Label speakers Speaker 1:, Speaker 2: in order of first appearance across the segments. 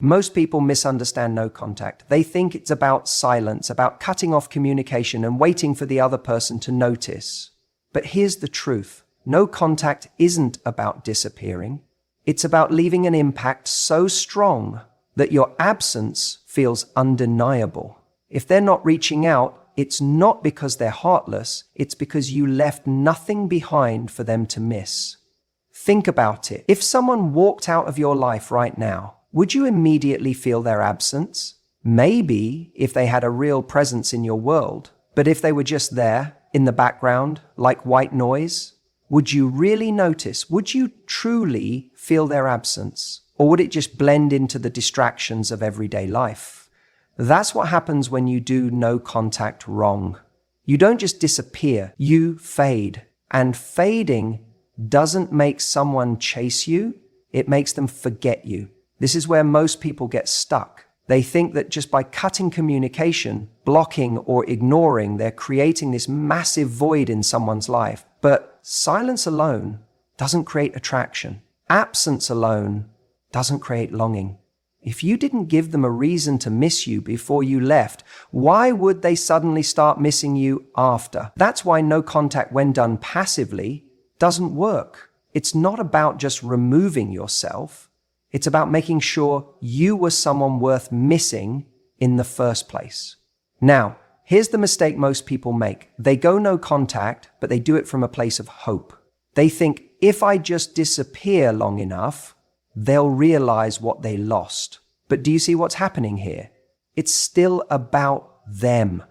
Speaker 1: Most people misunderstand no contact. They think it's about silence, about cutting off communication and waiting for the other person to notice. But here's the truth. No contact isn't about disappearing. It's about leaving an impact so strong that your absence feels undeniable. If they're not reaching out, it's not because they're heartless, it's because you left nothing behind for them to miss. Think about it. If someone walked out of your life right now, would you immediately feel their absence? Maybe if they had a real presence in your world, but if they were just there in the background, like white noise, would you really notice? Would you truly feel their absence? Or would it just blend into the distractions of everyday life? That's what happens when you do no contact wrong. You don't just disappear, you fade. And fading doesn't make someone chase you, it makes them forget you. This is where most people get stuck. They think that just by cutting communication, blocking or ignoring, they're creating this massive void in someone's life. But silence alone doesn't create attraction. Absence alone doesn't create longing. If you didn't give them a reason to miss you before you left, why would they suddenly start missing you after? That's why no contact, when done passively, doesn't work. It's not about just removing yourself. It's about making sure you were someone worth missing in the first place. Now, here's the mistake most people make. They go no contact, but they do it from a place of hope. They think, if I just disappear long enough, they'll realize what they lost. But do you see what's happening here? It's still about them.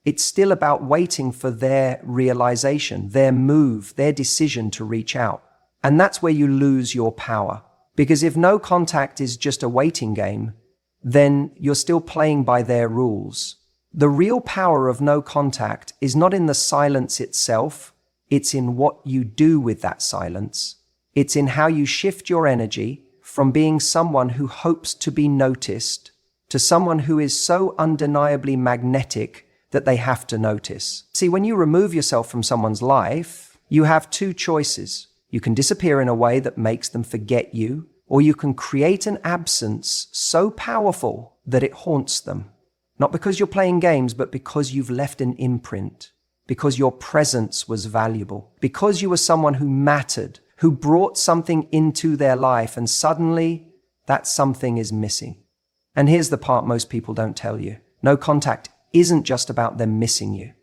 Speaker 1: It's still about waiting for their realization, their move, their decision to reach out. And that's where you lose your power. Because if no contact is just a waiting game, then you're still playing by their rules. The real power of no contact is not in the silence itself, it's in what you do with that silence. It's in how you shift your energy from being someone who hopes to be noticed to someone who is so undeniably magnetic that they have to notice. See, when you remove yourself from someone's life, you have two choices. You can disappear in a way that makes them forget you, or you can create an absence so powerful that it haunts them. Not because you're playing games, but because you've left an imprint, because your presence was valuable, because you were someone who mattered, who brought something into their life, and suddenly that something is missing. And here's the part most people don't tell you. No contact isn't just about them missing you.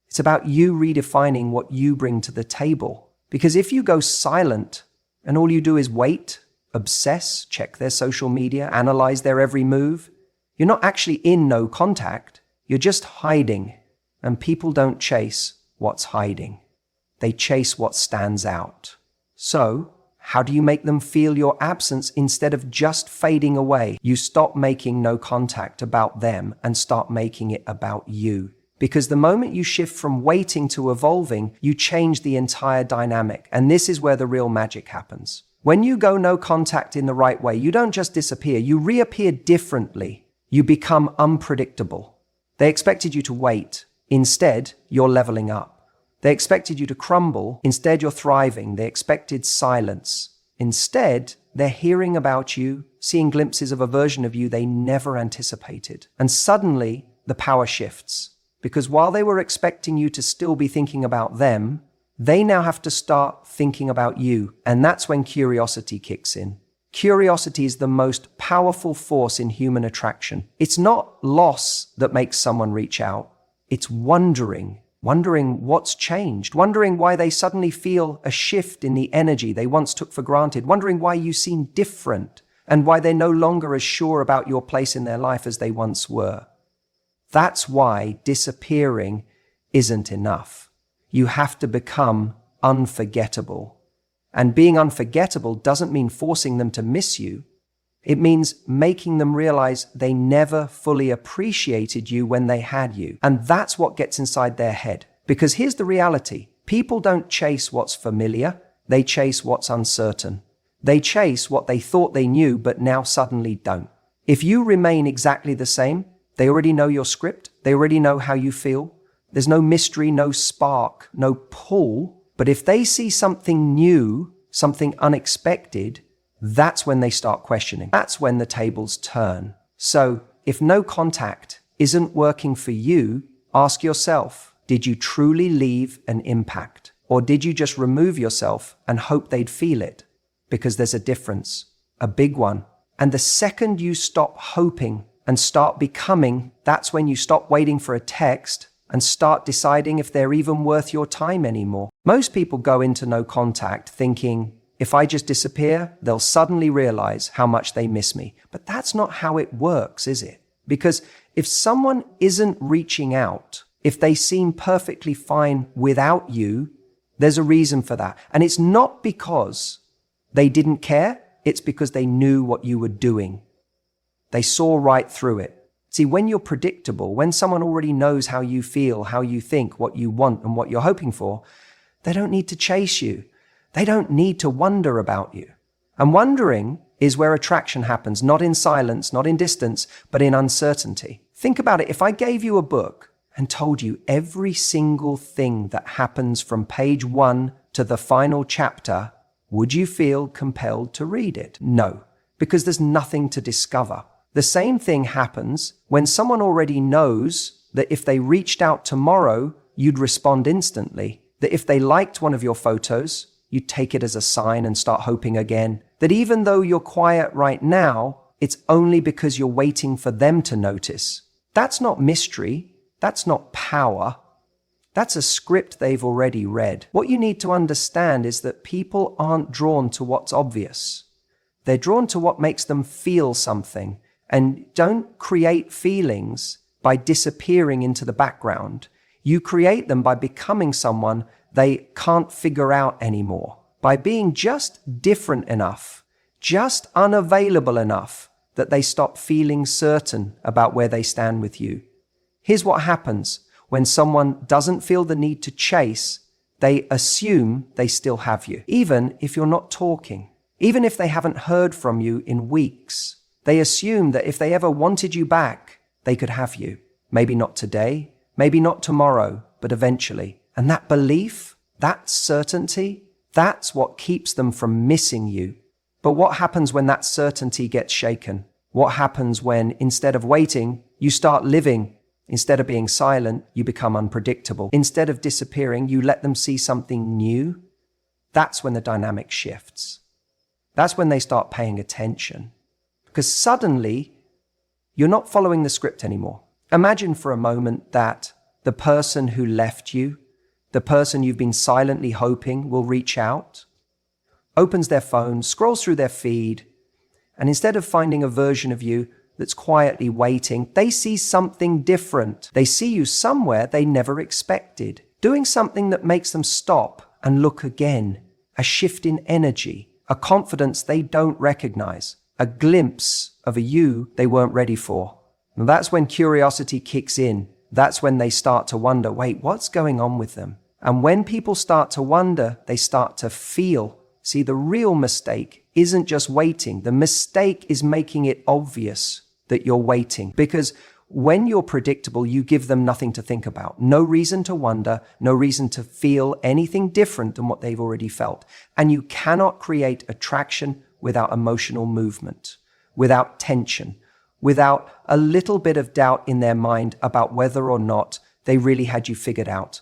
Speaker 1: It's about you redefining what you bring to the table. Because if you go silent and all you do is wait, obsess, check their social media, analyze their every move, you're not actually in no contact, you're just hiding. And people don't chase what's hiding. They chase what stands out. So, how do you make them feel your absence instead of just fading away? You stop making no contact about them and start making it about you. Because the moment you shift from waiting to evolving, you change the entire dynamic. And this is where the real magic happens. When you go no contact in the right way, you don't just disappear, you reappear differently. You become unpredictable. They expected you to wait. Instead, you're leveling up. They expected you to crumble. Instead, you're thriving. They expected silence. Instead, they're hearing about you, seeing glimpses of a version of you they never anticipated. And suddenly, the power shifts. Because while they were expecting you to still be thinking about them, they now have to start thinking about you. And that's when curiosity kicks in. Curiosity is the most powerful force in human attraction. It's not loss that makes someone reach out. It's wondering what's changed, wondering why they suddenly feel a shift in the energy they once took for granted, wondering why you seem different and why they're no longer as sure about your place in their life as they once were. That's why disappearing isn't enough. You have to become unforgettable. And being unforgettable doesn't mean forcing them to miss you. It means making them realize they never fully appreciated you when they had you. And that's what gets inside their head. Because here's the reality. People don't chase what's familiar. They chase what's uncertain. They chase what they thought they knew, but now suddenly don't. If you remain exactly the same, they already know your script. They already know how you feel. There's no mystery, no spark, no pull. But if they see something new, something unexpected, that's when they start questioning. That's when the tables turn. So if no contact isn't working for you, ask yourself, did you truly leave an impact? Or did you just remove yourself and hope they'd feel it? Because there's a difference, a big one. And the second you stop hoping and start becoming, that's when you stop waiting for a text and start deciding if they're even worth your time anymore. Most people go into no contact thinking, if I just disappear, they'll suddenly realize how much they miss me. But that's not how it works, is it? Because if someone isn't reaching out, if they seem perfectly fine without you, there's a reason for that. And it's not because they didn't care, it's because they knew what you were doing. They saw right through it. See, when you're predictable, when someone already knows how you feel, how you think, what you want, and what you're hoping for, they don't need to chase you. They don't need to wonder about you. And wondering is where attraction happens, not in silence, not in distance, but in uncertainty. Think about it. If I gave you a book and told you every single thing that happens from page 1 to the final chapter, would you feel compelled to read it? No, because there's nothing to discover. The same thing happens when someone already knows that if they reached out tomorrow, you'd respond instantly, that if they liked one of your photos, you'd take it as a sign and start hoping again, that even though you're quiet right now, it's only because you're waiting for them to notice. That's not mystery. That's not power. That's a script they've already read. What you need to understand is that people aren't drawn to what's obvious. They're drawn to what makes them feel something. And don't create feelings by disappearing into the background. You create them by becoming someone they can't figure out anymore. By being just different enough, just unavailable enough that they stop feeling certain about where they stand with you. Here's what happens when someone doesn't feel the need to chase. They assume they still have you, even if you're not talking, even if they haven't heard from you in weeks. They assume that if they ever wanted you back, they could have you. Maybe not today, maybe not tomorrow, but eventually. And that belief, that certainty, that's what keeps them from missing you. But what happens when that certainty gets shaken? What happens when, instead of waiting, you start living? Instead of being silent, you become unpredictable. Instead of disappearing, you let them see something new. That's when the dynamic shifts. That's when they start paying attention. Because suddenly, you're not following the script anymore. Imagine for a moment that the person who left you, the person you've been silently hoping will reach out, opens their phone, scrolls through their feed, and instead of finding a version of you that's quietly waiting, they see something different. They see you somewhere they never expected, doing something that makes them stop and look again, a shift in energy, a confidence they don't recognize, a glimpse of a you they weren't ready for. And that's when curiosity kicks in. That's when they start to wonder, wait, what's going on with them? And when people start to wonder, they start to feel. See, the real mistake isn't just waiting. The mistake is making it obvious that you're waiting. Because when you're predictable, you give them nothing to think about. No reason to wonder, no reason to feel anything different than what they've already felt. And you cannot create attraction without emotional movement, without tension, without a little bit of doubt in their mind about whether or not they really had you figured out.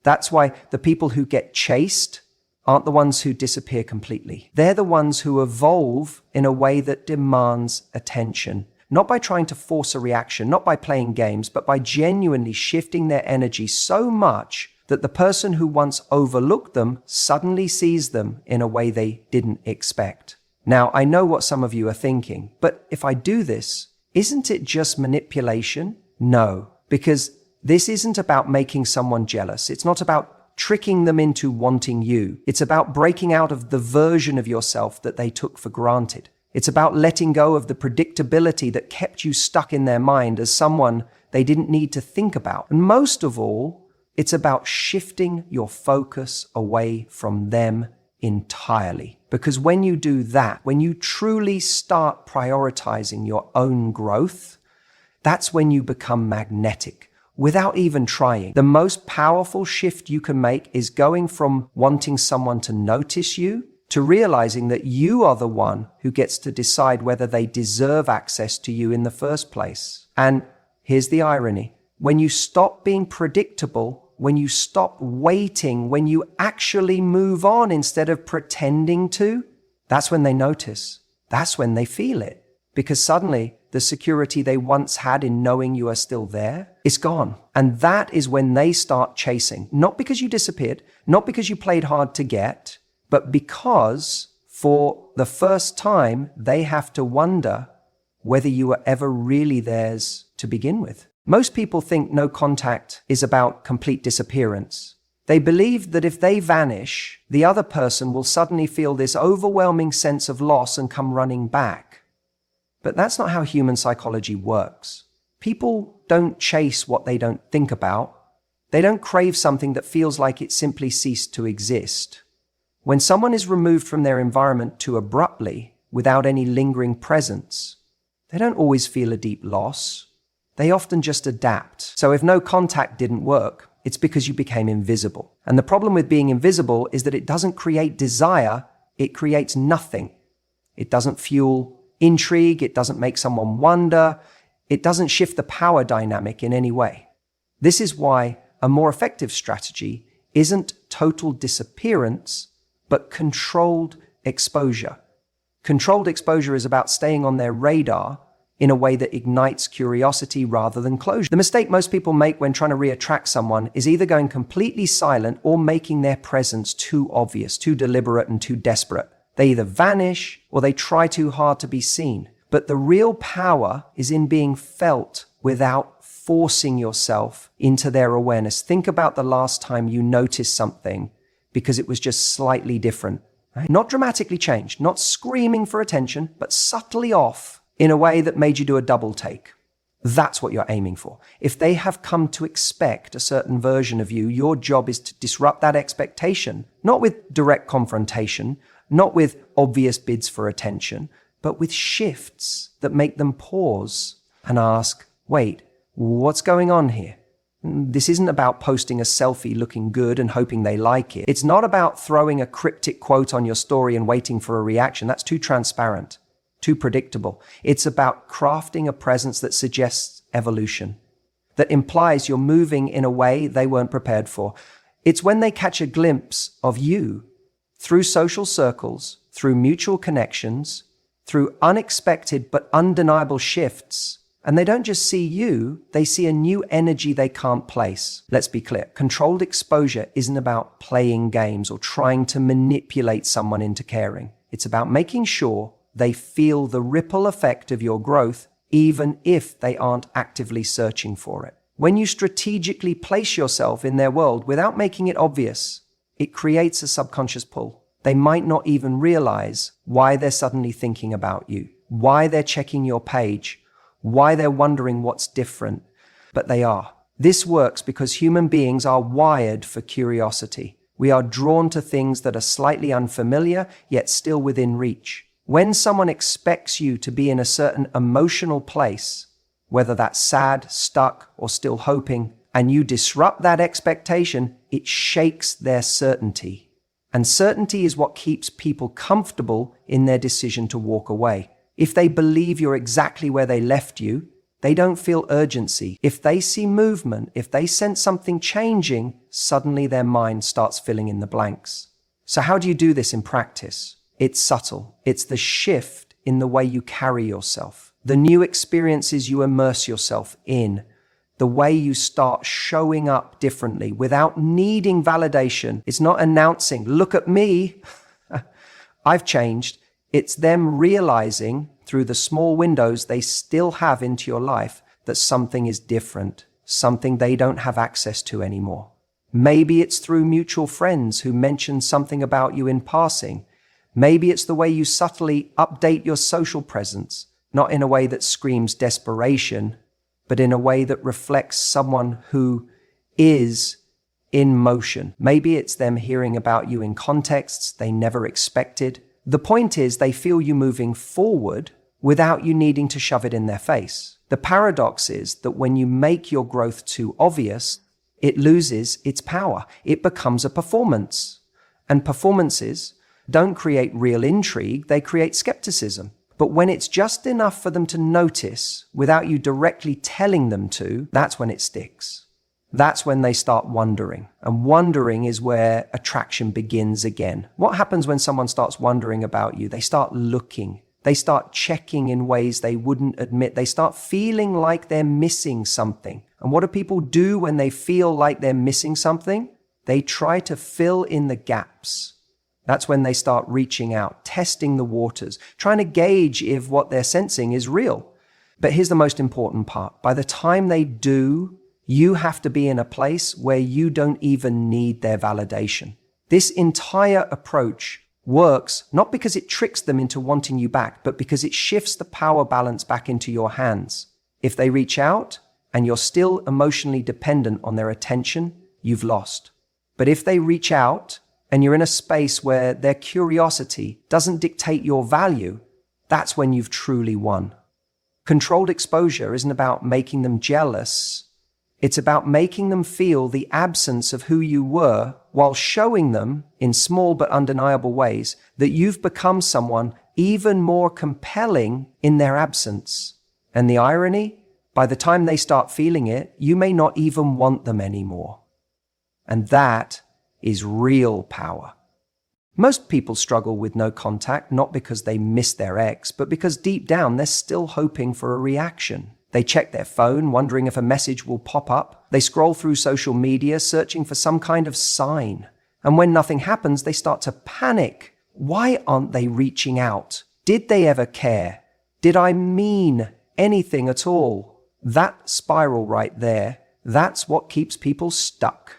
Speaker 1: That's why the people who get chased aren't the ones who disappear completely. They're the ones who evolve in a way that demands attention, not by trying to force a reaction, not by playing games, but by genuinely shifting their energy so much that the person who once overlooked them suddenly sees them in a way they didn't expect. Now, I know what some of you are thinking, but if I do this, isn't it just manipulation? No, because this isn't about making someone jealous. It's not about tricking them into wanting you. It's about breaking out of the version of yourself that they took for granted. It's about letting go of the predictability that kept you stuck in their mind as someone they didn't need to think about. And most of all, it's about shifting your focus away from them entirely. Because when you do that, when you truly start prioritizing your own growth, that's when you become magnetic without even trying. The most powerful shift you can make is going from wanting someone to notice you to realizing that you are the one who gets to decide whether they deserve access to you in the first place. And here's the irony. When you stop being predictable, when you stop waiting, when you actually move on instead of pretending to, that's when they notice. That's when they feel it. Because suddenly the security they once had in knowing you are still there is gone. And that is when they start chasing. Not because you disappeared, not because you played hard to get, but because for the first time, they have to wonder whether you were ever really theirs to begin with. Most people think no contact is about complete disappearance. They believe that if they vanish, the other person will suddenly feel this overwhelming sense of loss and come running back. But that's not how human psychology works. People don't chase what they don't think about. They don't crave something that feels like it simply ceased to exist. When someone is removed from their environment too abruptly, without any lingering presence, they don't always feel a deep loss. They often just adapt. So if no contact didn't work, it's because you became invisible. And the problem with being invisible is that it doesn't create desire, it creates nothing. It doesn't fuel intrigue, it doesn't make someone wonder, it doesn't shift the power dynamic in any way. This is why a more effective strategy isn't total disappearance, but controlled exposure. Controlled exposure is about staying on their radar in a way that ignites curiosity rather than closure. The mistake most people make when trying to reattract someone is either going completely silent or making their presence too obvious, too deliberate, and too desperate. They either vanish or they try too hard to be seen. But the real power is in being felt without forcing yourself into their awareness. Think about the last time you noticed something because it was just slightly different. Right? Not dramatically changed, not screaming for attention, but subtly off in a way that made you do a double take. That's what you're aiming for. If they have come to expect a certain version of you, your job is to disrupt that expectation, not with direct confrontation, not with obvious bids for attention, but with shifts that make them pause and ask, wait, what's going on here? This isn't about posting a selfie looking good and hoping they like it. It's not about throwing a cryptic quote on your story and waiting for a reaction. That's too transparent, too predictable. It's about crafting a presence that suggests evolution, that implies you're moving in a way they weren't prepared for. It's when they catch a glimpse of you through social circles, through mutual connections, through unexpected but undeniable shifts. And they don't just see you, they see a new energy they can't place. Let's be clear. Controlled exposure isn't about playing games or trying to manipulate someone into caring. It's about making sure they feel the ripple effect of your growth, even if they aren't actively searching for it. When you strategically place yourself in their world without making it obvious, it creates a subconscious pull. They might not even realize why they're suddenly thinking about you, why they're checking your page, why they're wondering what's different, but they are. This works because human beings are wired for curiosity. We are drawn to things that are slightly unfamiliar, yet still within reach. When someone expects you to be in a certain emotional place, whether that's sad, stuck, or still hoping, and you disrupt that expectation, it shakes their certainty. And certainty is what keeps people comfortable in their decision to walk away. If they believe you're exactly where they left you, they don't feel urgency. If they see movement, if they sense something changing, suddenly their mind starts filling in the blanks. So how do you do this in practice? It's subtle. It's the shift in the way you carry yourself, the new experiences you immerse yourself in, the way you start showing up differently without needing validation. It's not announcing, look at me, I've changed. It's them realizing through the small windows they still have into your life that something is different, something they don't have access to anymore. Maybe it's through mutual friends who mention something about you in passing. Maybe it's the way you subtly update your social presence, not in a way that screams desperation, but in a way that reflects someone who is in motion. Maybe it's them hearing about you in contexts they never expected. The point is they feel you moving forward without you needing to shove it in their face. The paradox is that when you make your growth too obvious, it loses its power. It becomes a performance. And performances, don't create real intrigue, they create skepticism. But when it's just enough for them to notice without you directly telling them to, that's when it sticks. That's when they start wondering. And wondering is where attraction begins again. What happens when someone starts wondering about you? They start looking. They start checking in ways they wouldn't admit. They start feeling like they're missing something. And what do people do when they feel like they're missing something? They try to fill in the gaps. That's when they start reaching out, testing the waters, trying to gauge if what they're sensing is real. But here's the most important part. By the time they do, you have to be in a place where you don't even need their validation. This entire approach works not because it tricks them into wanting you back, but because it shifts the power balance back into your hands. If they reach out and you're still emotionally dependent on their attention, you've lost. But if they reach out and you're in a space where their curiosity doesn't dictate your value, that's when you've truly won. Controlled exposure isn't about making them jealous. It's about making them feel the absence of who you were while showing them, in small but undeniable ways, that you've become someone even more compelling in their absence. And the irony, by the time they start feeling it, you may not even want them anymore. And that is real power. Most people struggle with no contact, not because they miss their ex, but because deep down they're still hoping for a reaction. They check their phone, wondering if a message will pop up. They scroll through social media, searching for some kind of sign. And when nothing happens, they start to panic. Why aren't they reaching out? Did they ever care? Did I mean anything at all? That spiral right there, that's what keeps people stuck.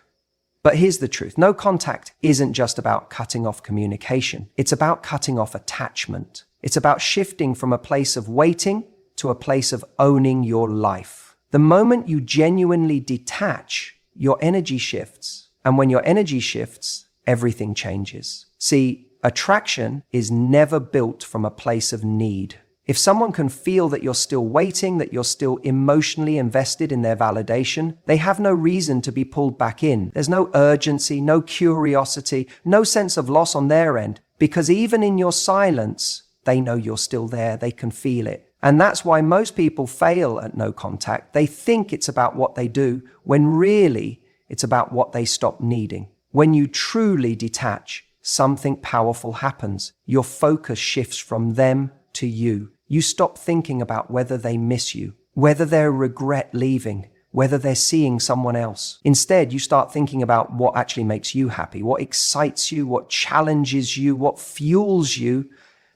Speaker 1: But here's the truth. No contact isn't just about cutting off communication. It's about cutting off attachment. It's about shifting from a place of waiting to a place of owning your life. The moment you genuinely detach, your energy shifts. And when your energy shifts, everything changes. See, attraction is never built from a place of need. If someone can feel that you're still waiting, that you're still emotionally invested in their validation, they have no reason to be pulled back in. There's no urgency, no curiosity, no sense of loss on their end, because even in your silence, they know you're still there. They can feel it. And that's why most people fail at no contact. They think it's about what they do, when really it's about what they stop needing. When you truly detach, something powerful happens. Your focus shifts from them to you. You stop thinking about whether they miss you, whether they regret leaving, whether they're seeing someone else. Instead, you start thinking about what actually makes you happy, what excites you, what challenges you, what fuels you.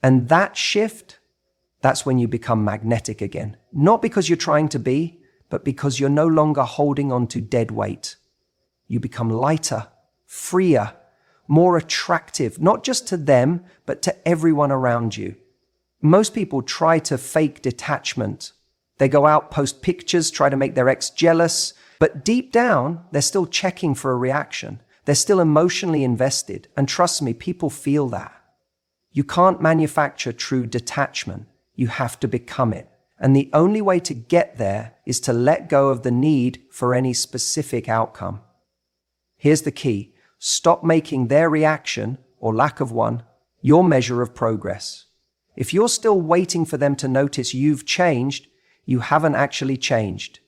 Speaker 1: And that shift, that's when you become magnetic again. Not because you're trying to be, but because you're no longer holding on to dead weight. You become lighter, freer, more attractive, not just to them, but to everyone around you. Most people try to fake detachment. They go out, post pictures, try to make their ex jealous, but deep down, they're still checking for a reaction. They're still emotionally invested. And trust me, people feel that. You can't manufacture true detachment. You have to become it. And the only way to get there is to let go of the need for any specific outcome. Here's the key. Stop making their reaction, or lack of one, your measure of progress. If you're still waiting for them to notice you've changed, you haven't actually changed.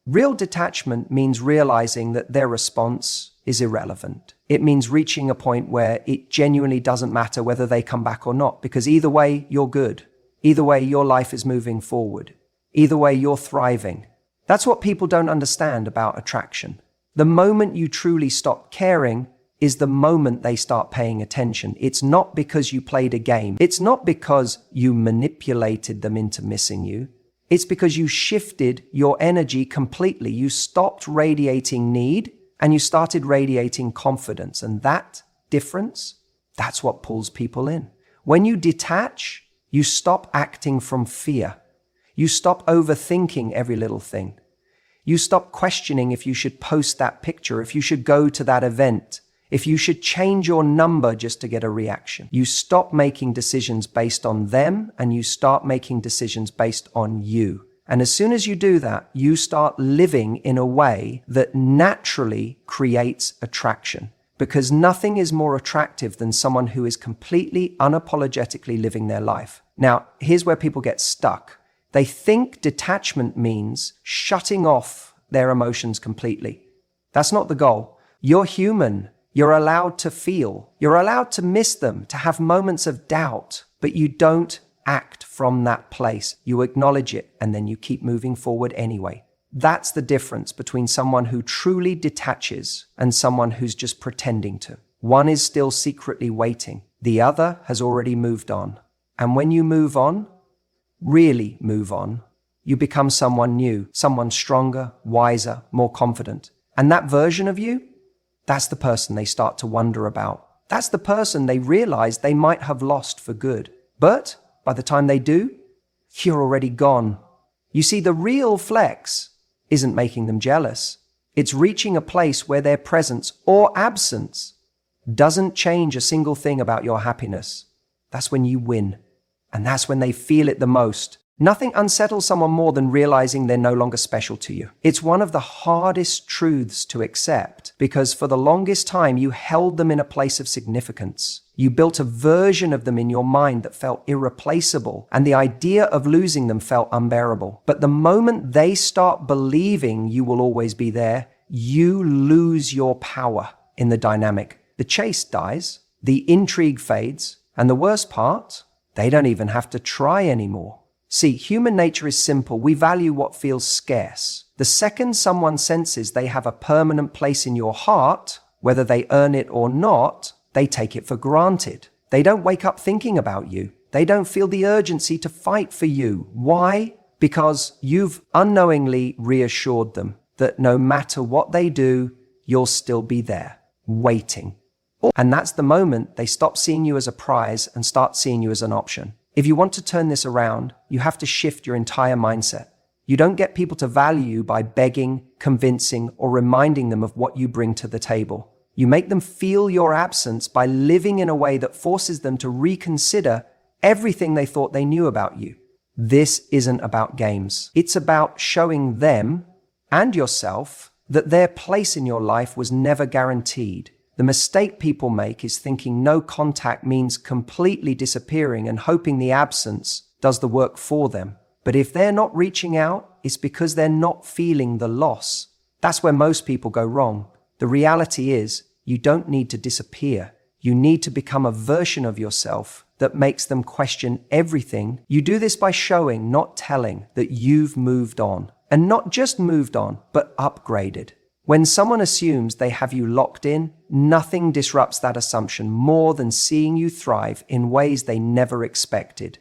Speaker 1: Real detachment means realizing that their response is irrelevant. It means reaching a point where it genuinely doesn't matter whether they come back or not, because either way, you're good. Either way, your life is moving forward. Either way, you're thriving. That's what people don't understand about attraction. The moment you truly stop caring is the moment they start paying attention. It's not because you played a game. It's not because you manipulated them into missing you. It's because you shifted your energy completely. You stopped radiating need and you started radiating confidence. And that difference, that's what pulls people in. When you detach, you stop acting from fear. You stop overthinking every little thing. You stop questioning if you should post that picture, if you should go to that event, if you should change your number just to get a reaction. You stop making decisions based on them and you start making decisions based on you. And as soon as you do that, you start living in a way that naturally creates attraction. because nothing is more attractive than someone who is completely unapologetically living their life. Now, here's where people get stuck. They think detachment means shutting off their emotions completely. That's not the goal. You're human. You're allowed to feel. You're allowed to miss them, to have moments of doubt, but you don't act from that place. You acknowledge it, and then you keep moving forward anyway. That's the difference between someone who truly detaches and someone who's just pretending to. One is still secretly waiting. The other has already moved on. And when you move on, really move on, you become someone new, someone stronger, wiser, more confident. And that version of you, that's the person they start to wonder about. That's the person they realize they might have lost for good. But by the time they do, you're already gone. You see, the real flex isn't making them jealous. It's reaching a place where their presence or absence doesn't change a single thing about your happiness. That's when you win. And that's when they feel it the most. Nothing unsettles someone more than realizing they're no longer special to you. It's one of the hardest truths to accept because for the longest time you held them in a place of significance. You built a version of them in your mind that felt irreplaceable, and the idea of losing them felt unbearable. But the moment they start believing you will always be there, you lose your power in the dynamic. The chase dies, the intrigue fades, and the worst part, they don't even have to try anymore. See, human nature is simple. We value what feels scarce. The second someone senses they have a permanent place in your heart, whether they earn it or not, they take it for granted. They don't wake up thinking about you. They don't feel the urgency to fight for you. Why? Because you've unknowingly reassured them that no matter what they do, you'll still be there, waiting. And that's the moment they stop seeing you as a prize and start seeing you as an option. If you want to turn this around, you have to shift your entire mindset. You don't get people to value you by begging, convincing, or reminding them of what you bring to the table. You make them feel your absence by living in a way that forces them to reconsider everything they thought they knew about you. This isn't about games. It's about showing them and yourself that their place in your life was never guaranteed. The mistake people make is thinking no contact means completely disappearing and hoping the absence does the work for them. But if they're not reaching out, it's because they're not feeling the loss. That's where most people go wrong. The reality is, you don't need to disappear. You need to become a version of yourself that makes them question everything. You do this by showing, not telling, that you've moved on. And not just moved on, but upgraded. When someone assumes they have you locked in, nothing disrupts that assumption more than seeing you thrive in ways they never expected.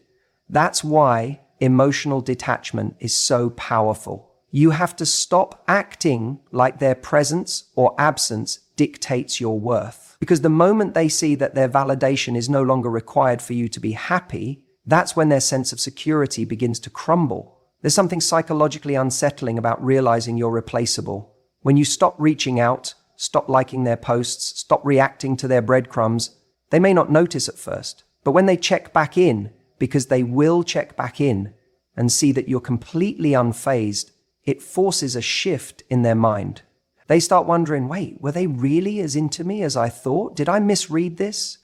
Speaker 1: That's why emotional detachment is so powerful. You have to stop acting like their presence or absence dictates your worth. Because the moment they see that their validation is no longer required for you to be happy, that's when their sense of security begins to crumble. There's something psychologically unsettling about realizing you're replaceable. When you stop reaching out, stop liking their posts, stop reacting to their breadcrumbs, they may not notice at first, but when they check back in, because they will check back in and see that you're completely unfazed, it forces a shift in their mind. They start wondering, wait, were they really as into me as I thought? Did I misread this?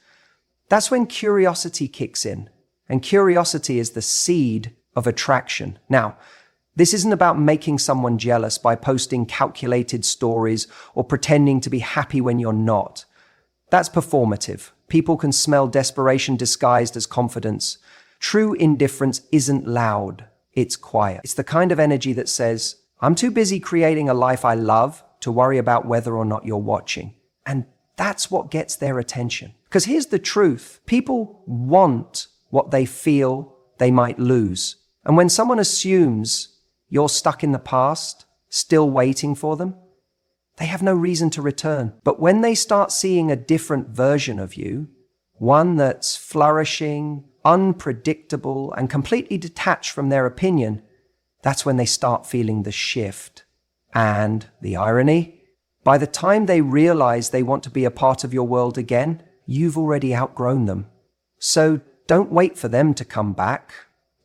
Speaker 1: That's when curiosity kicks in, and curiosity is the seed of attraction. Now, this isn't about making someone jealous by posting calculated stories or pretending to be happy when you're not. That's performative. People can smell desperation disguised as confidence. True indifference isn't loud. It's quiet. It's the kind of energy that says, I'm too busy creating a life I love to worry about whether or not you're watching. And that's what gets their attention. Because here's the truth. People want what they feel they might lose. And when someone assumes you're stuck in the past, still waiting for them, they have no reason to return. But when they start seeing a different version of you, one that's flourishing, unpredictable, and completely detached from their opinion, that's when they start feeling the shift. And the irony, by the time they realize they want to be a part of your world again, you've already outgrown them. So don't wait for them to come back.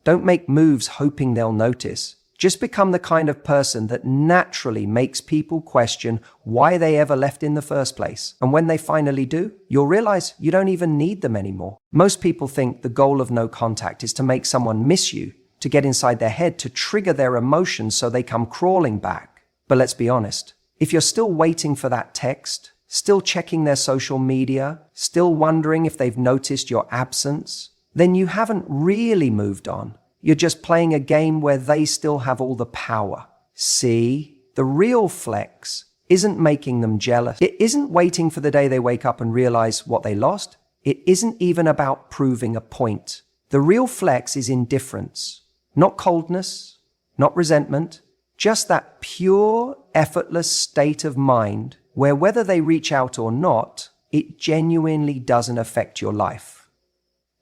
Speaker 1: Don't make moves hoping they'll notice. Just become the kind of person that naturally makes people question why they ever left in the first place. And when they finally do, you'll realize you don't even need them anymore. Most people think the goal of no contact is to make someone miss you, to get inside their head, to trigger their emotions so they come crawling back. But let's be honest, if you're still waiting for that text, still checking their social media, still wondering if they've noticed your absence, then you haven't really moved on. You're just playing a game where they still have all the power. See, the real flex isn't making them jealous. It isn't waiting for the day they wake up and realize what they lost. It isn't even about proving a point. The real flex is indifference, not coldness, not resentment, just that pure, effortless state of mind where whether they reach out or not, it genuinely doesn't affect your life.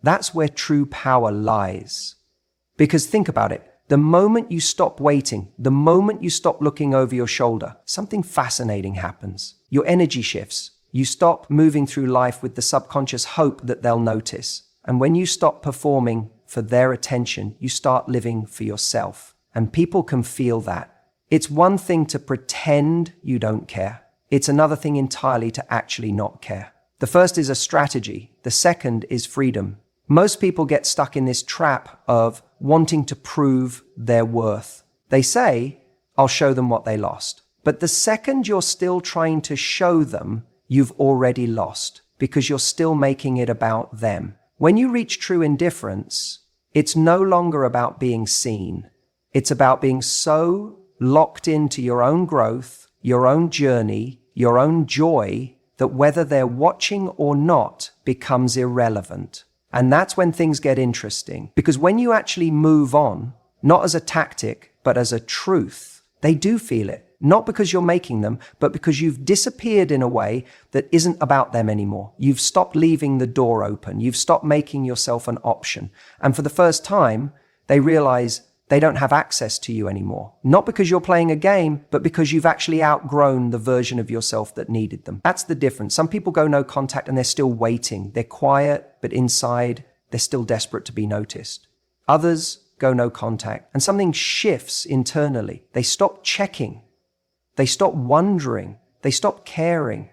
Speaker 1: That's where true power lies. Because think about it, the moment you stop waiting, the moment you stop looking over your shoulder, something fascinating happens. Your energy shifts. You stop moving through life with the subconscious hope that they'll notice. And when you stop performing for their attention, you start living for yourself. And people can feel that. It's one thing to pretend you don't care. It's another thing entirely to actually not care. The first is a strategy. The second is freedom. Most people get stuck in this trap of wanting to prove their worth. They say, I'll show them what they lost. But the second you're still trying to show them, you've already lost because you're still making it about them. When you reach true indifference, it's no longer about being seen. It's about being so locked into your own growth, your own journey, your own joy, that whether they're watching or not becomes irrelevant. And that's when things get interesting, because when you actually move on, not as a tactic, but as a truth, they do feel it. Not because you're making them, but because you've disappeared in a way that isn't about them anymore. You've stopped leaving the door open. You've stopped making yourself an option. And for the first time, they realize they don't have access to you anymore. Not because you're playing a game, but because you've actually outgrown the version of yourself that needed them. That's the difference. Some people go no contact and they're still waiting. They're quiet, but inside, they're still desperate to be noticed. Others go no contact and something shifts internally. They stop checking. They stop wondering. They stop caring.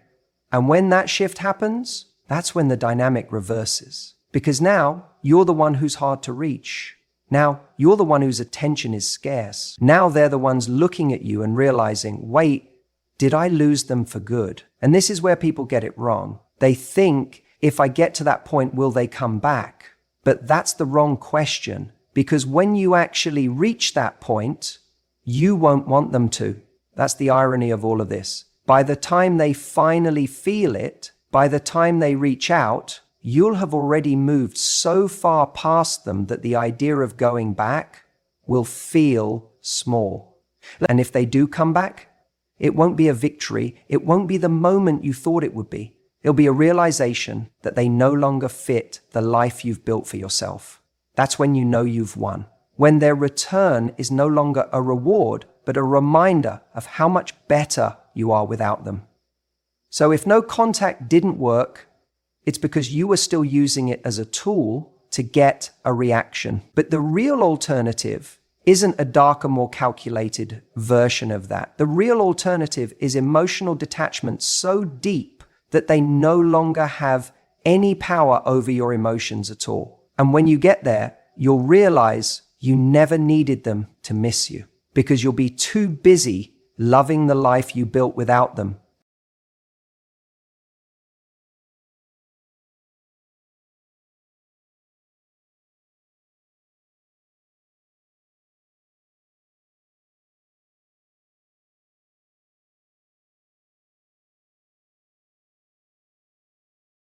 Speaker 1: And when that shift happens, that's when the dynamic reverses. Because now you're the one who's hard to reach. Now, you're the one whose attention is scarce. Now they're the ones looking at you and realizing, wait, did I lose them for good? And this is where people get it wrong. They think, if I get to that point, will they come back? But that's the wrong question, because when you actually reach that point, you won't want them to. That's the irony of all of this. By the time they finally feel it, by the time they reach out, you'll have already moved so far past them that the idea of going back will feel small. And if they do come back, it won't be a victory. It won't be the moment you thought it would be. It'll be a realization that they no longer fit the life you've built for yourself. That's when you know you've won. When their return is no longer a reward, but a reminder of how much better you are without them. So if no contact didn't work, it's because you were still using it as a tool to get a reaction. But the real alternative isn't a darker, more calculated version of that. The real alternative is emotional detachment so deep that they no longer have any power over your emotions at all. And when you get there, you'll realize you never needed them to miss you, because you'll be too busy loving the life you built without them